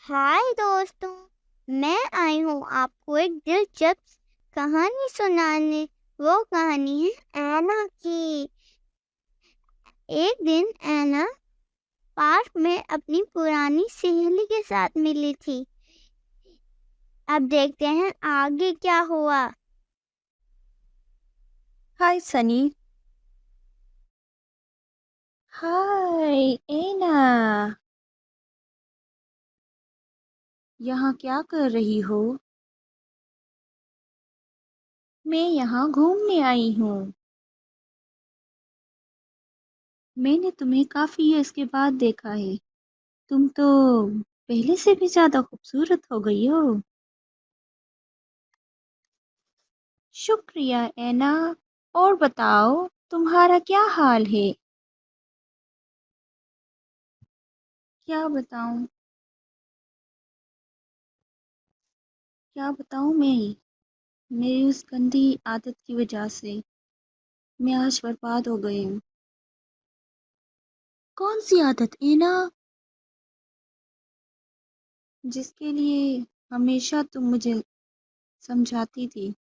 हाय दोस्तों, मैं आई हूँ आपको एक दिलचस्प कहानी सुनाने। वो कहानी है ऐना की। एक दिन ऐना पार्क में अपनी पुरानी सहेली के साथ मिली थी। अब देखते हैं आगे क्या हुआ। हाय सनी। हाय एना, यहाँ क्या कर रही हो? मैं यहाँ घूमने आई हूँ। मैंने तुम्हें काफी इयर्स के बाद देखा है। तुम तो पहले से भी ज्यादा खूबसूरत हो गई हो। शुक्रिया एना। और बताओ, तुम्हारा क्या हाल है? क्या बताऊं? क्या बताऊं मैं? मेरी उस गंदी आदत की वजह से मैं आज बर्बाद हो गई हूँ। कौन सी आदत एना? जिसके लिए हमेशा तुम मुझे समझाती थी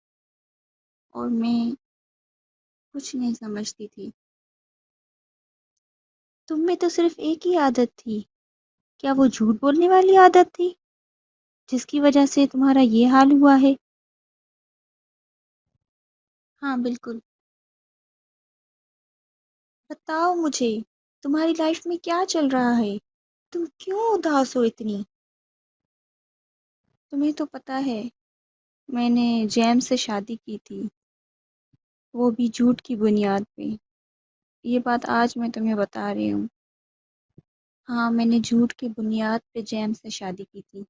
और मैं कुछ नहीं समझती थी। तुम में तो सिर्फ एक ही आदत थी। क्या वो झूठ बोलने वाली आदत थी जिसकी वजह से तुम्हारा ये हाल हुआ है? हाँ बिल्कुल। बताओ मुझे, तुम्हारी लाइफ में क्या चल रहा है? तुम क्यों उदास हो इतनी? तुम्हें तो पता है मैंने जैम से शादी की थी, वो भी झूठ की बुनियाद पे। ये बात आज मैं तुम्हें बता रही हूँ। हाँ, मैंने झूठ की बुनियाद पे जैम से शादी की थी।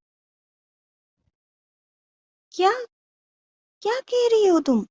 क्या क्या कह रही हो तुम?